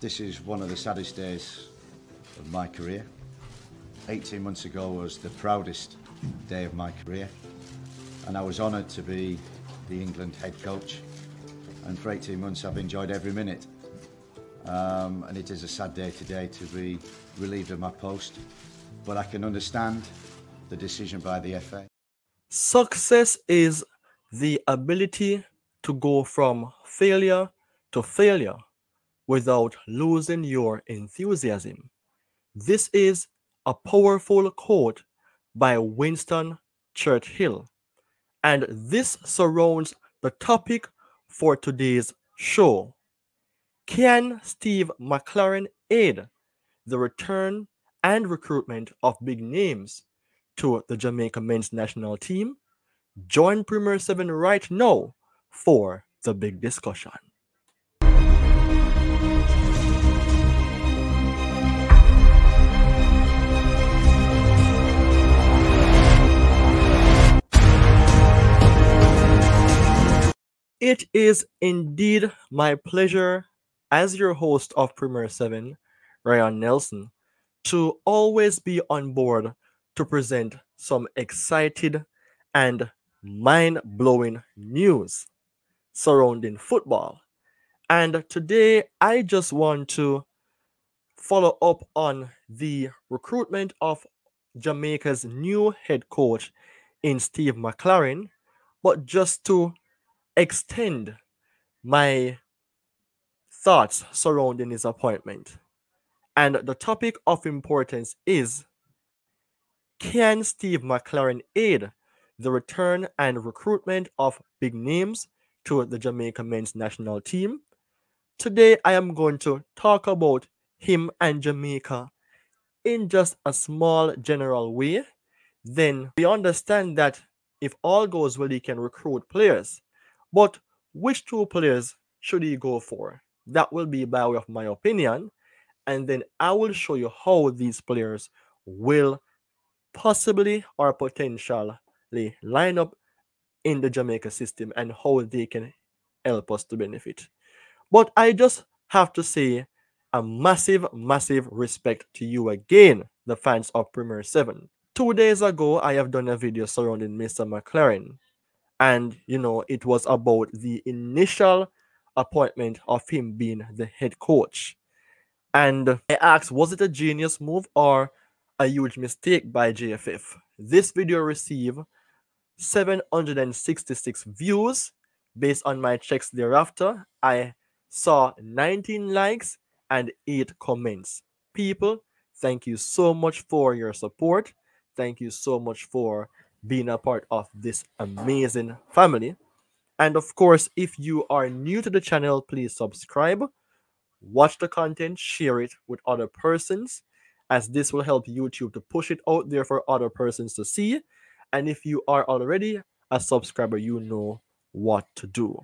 This is one of the saddest days of my career. 18 months ago was the proudest day of my career, and I was honoured to be the England head coach, and for 18 months I've enjoyed every minute. And it is a sad day today to be relieved of my post, but I can understand the decision by the FA. Success is the ability to go from failure to failure without losing your enthusiasm. This is a powerful quote by Winston Churchill, and this surrounds the topic for today's show. Can Steve McClaren aid the return and recruitment of big names to the Jamaica men's national team? Join Premier 7 right now for the big discussion. It is indeed my pleasure as your host of Premier 7, Ryan Nelson, to always be on board to present some excited and mind-blowing news surrounding football. And today I just want to follow up on the recruitment of Jamaica's new head coach in Steve McClaren, but just to extend my thoughts surrounding his appointment. And the topic of importance is, can Steve McClaren aid the return and recruitment of big names to the Jamaica men's national team? Today I am going to talk about him and Jamaica in just a small general way. Then we understand that if all goes well, he can recruit players. But which two players should he go for? That will be by way of my opinion. And then I will show you how these players will possibly or potentially line up in the Jamaica system and how they can help us to benefit. But I just have to say a massive respect to you again, the fans of Premier 7. 2 days ago, I have done a video surrounding Mr. McClaren, and it was about the initial appointment of him being the head coach. And I asked, was it a genius move or a huge mistake by JFF? This video received 766 views. Based on my checks thereafter, I saw 19 likes and 8 comments. People, thank you so much for your support. Thank you so much for being a part of this amazing family. And of course, if you are new to the channel, please subscribe, watch the content, share it with other persons, as this will help YouTube to push it out there for other persons to see. And if you are already a subscriber, you know what to do.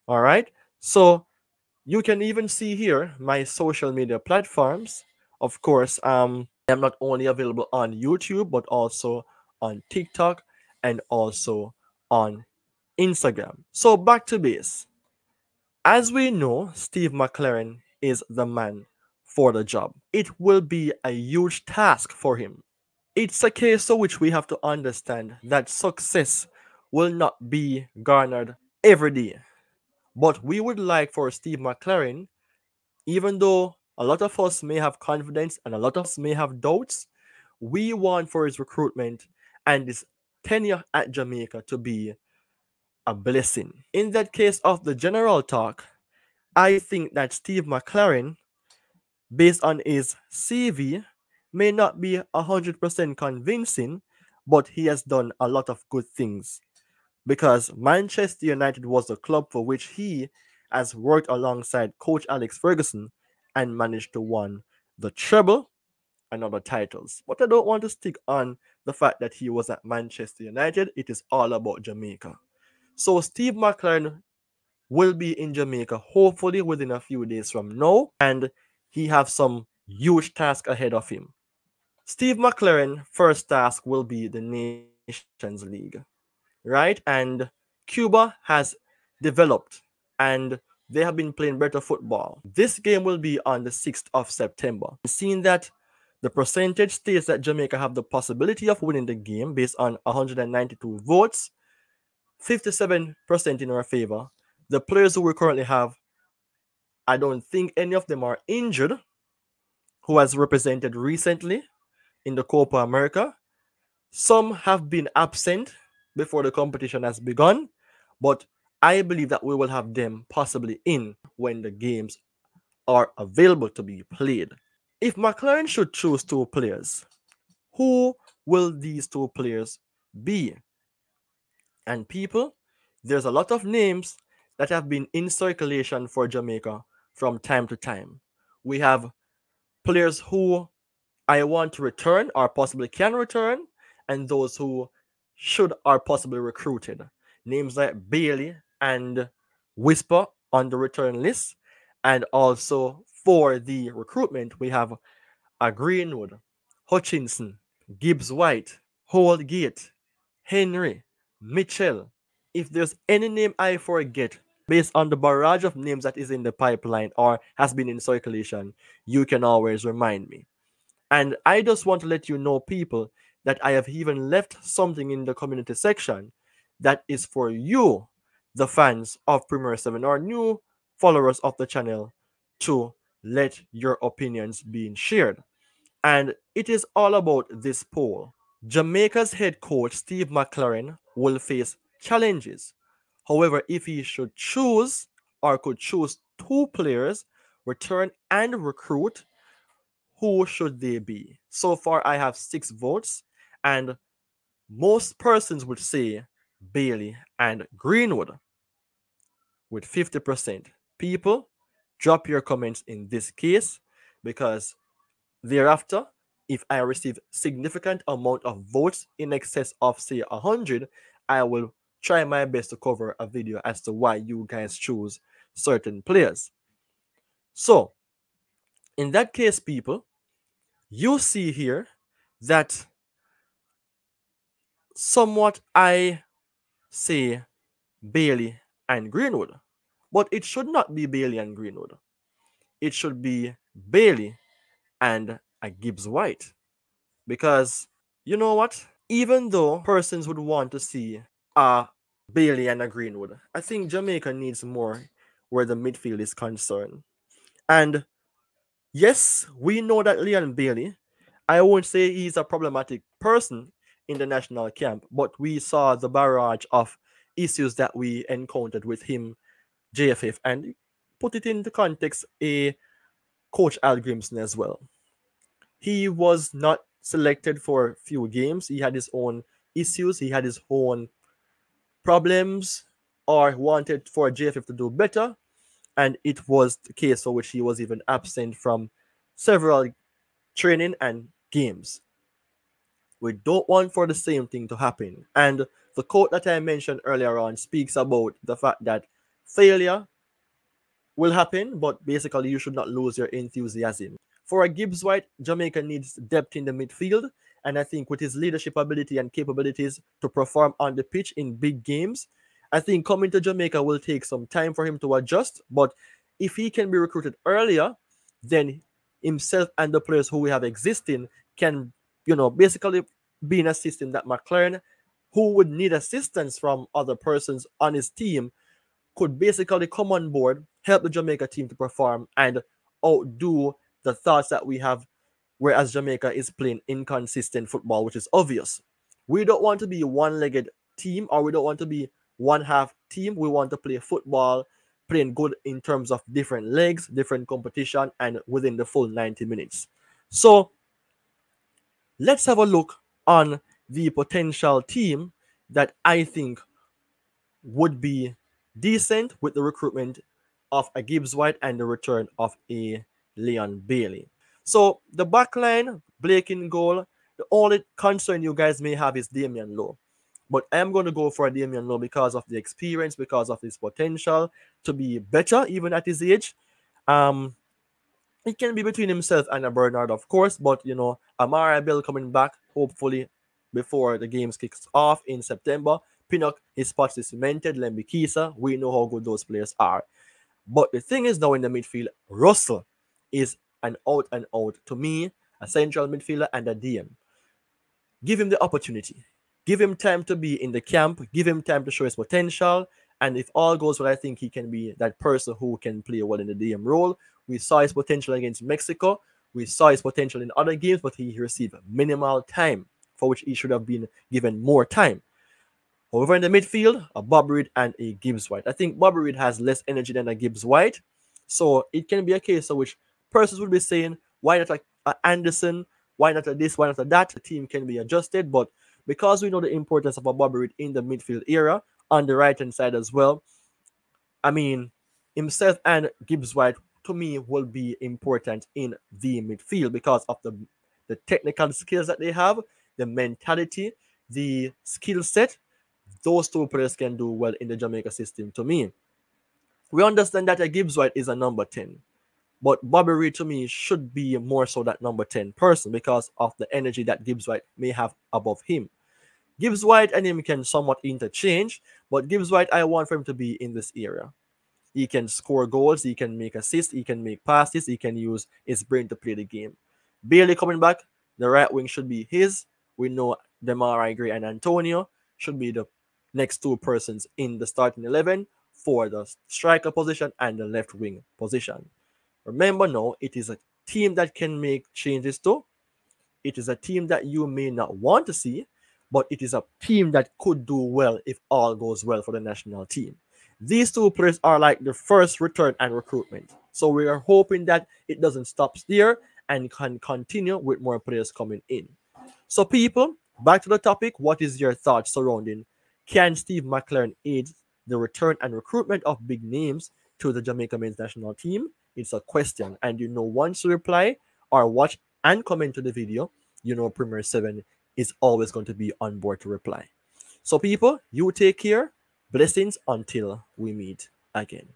All right, so you can even see here my social media platforms. Of course, I'm not only available on YouTube, but also on TikTok and also on Instagram. So back to base. As we know, Steve McClaren is the man for the job. It will be a huge task for him. It's a case of which we have to understand that success will not be garnered every day. But we would like for Steve McClaren, even though a lot of us may have confidence and a lot of us may have doubts, we want for his recruitment and his tenure at Jamaica to be a blessing. In that case of the general talk, I think that Steve McClaren, based on his CV, may not be 100% convincing, but he has done a lot of good things. Because Manchester United was the club for which he has worked alongside Coach Alex Ferguson and managed to win the treble and other titles. But I don't want to stick on the fact that he was at Manchester United. It is all about Jamaica. So Steve McClaren will be in Jamaica hopefully within a few days from now, and he has some huge task ahead of him. Steve McClaren's first task will be the Nations League, right? And Cuba has developed and they have been playing better football. This game will be on the 6th of September. Seeing that the percentage states that Jamaica have the possibility of winning the game based on 192 votes, 57% in our favor. The players who we currently have, I don't think any of them are injured, who has represented recently in the Copa America. Some have been absent before the competition has begun, but I believe that we will have them possibly in when the games are available to be played. If McClaren should choose two players, who will these two players be? And people, there's a lot of names that have been in circulation for Jamaica from time to time. We have players who I want to return or possibly can return, and those who should are possibly recruited. Names like Bailey and Whisper on the return list. And also for the recruitment, we have a Greenwood, Hutchinson, Gibbs White, Holdgate, Henry, Mitchell. If there's any name I forget, based on the barrage of names that is in the pipeline or has been in circulation, you can always remind me. And I just want to let you know, people, that I have even left something in the community section that is for you, the fans of Premier 7 or new followers of the channel, to let your opinions be shared. And it is all about this poll. Jamaica's head coach, Steve McClaren, will face challenges. However, if he should choose or could choose two players, return and recruit, who should they be? So far, I have 6 votes, and most persons would say Bailey and Greenwood with 50%. People, drop your comments in this case, because thereafter, if I receive significant amount of votes in excess of say 100, I will try my best to cover a video as to why you guys choose certain players. So, in that case, people, you see here that somewhat I say Bailey and Greenwood, but it should not be Bailey and Greenwood. It should be Bailey and a Gibbs White, because you know what? Even though persons would want to see a Bailey and a Greenwood, I think Jamaica needs more where the midfield is concerned. And yes, we know that Leon Bailey, I won't say he's a problematic person in the national camp, but we saw the barrage of issues that we encountered with him, JFF, and put it into context, a coach Al Grimson as well. He was not selected for a few games. He had his own issues. He had his own problems, or wanted for JFF to do better. And it was the case for which he was even absent from several training and games. We don't want for the same thing to happen. And the quote that I mentioned earlier on speaks about the fact that failure will happen, but basically you should not lose your enthusiasm. For a Gibbs White, Jamaica needs depth in the midfield, and I think with his leadership ability and capabilities to perform on the pitch in big games, I think coming to Jamaica will take some time for him to adjust, but if he can be recruited earlier, then himself and the players who we have existing can, basically be in a system that McClaren, who would need assistance from other persons on his team, could basically come on board, help the Jamaica team to perform, and outdo the thoughts that we have, whereas Jamaica is playing inconsistent football, which is obvious. We don't want to be a one-legged team, or we don't want to be one-half team. We want to play football, playing good in terms of different legs, different competition, and within the full 90 minutes. So, let's have a look on the potential team that I think would be decent with the recruitment of a Gibbs White and the return of a Leon Bailey. So the back line, Blake in goal, the only concern you guys may have is Damian Lowe. But I am going to go for Damian Lowe because of the experience, because of his potential to be better even at his age. It can be between himself and a Bernard, of course, but Amara Bell coming back hopefully before the games kicks off in September. Pinnock, his spot is cemented. Lemby Kisa, we know how good those players are. But the thing is now in the midfield, Russell is an out and out, to me, a central midfielder and a DM. Give him the opportunity. Give him time to be in the camp. Give him time to show his potential. And if all goes well, I think he can be that person who can play well in the DM role. We saw his potential against Mexico. We saw his potential in other games, but he received minimal time, for which he should have been given more time. However, in the midfield, a Bob Reed and a Gibbs White. I think Bob Reed has less energy than a Gibbs White. So it can be a case of which persons would be saying, why not like Anderson? Why not a this? Why not a that? The team can be adjusted. But because we know the importance of a Bob Reed in the midfield era, on the right hand side as well, I mean, himself and Gibbs White to me will be important in the midfield because of the technical skills that they have, the mentality, the skill set. Those two players can do well in the Jamaica system to me. We understand that a Gibbs White is a number 10, but Bobby Reed to me should be more so that number 10 person because of the energy that Gibbs White may have above him. Gibbs White and him can somewhat interchange, but Gibbs White, I want for him to be in this area. He can score goals, he can make assists, he can make passes, he can use his brain to play the game. Bailey coming back, the right wing should be his. We know Demarai Gray and Antonio should be the next two persons in the starting 11 for the striker position and the left wing position. Remember now, it is a team that can make changes to. It is a team that you may not want to see, but it is a team that could do well if all goes well for the national team. These two players are like the first return and recruitment. So we are hoping that it doesn't stop there and can continue with more players coming in. So people, back to the topic, what is your thoughts surrounding can Steve McClaren aid the return and recruitment of big names to the Jamaica men's national team? It's a question, and you know once you reply or watch and comment to the video, you know Premier 7 is always going to be on board to reply. So people, you take care. Blessings until we meet again.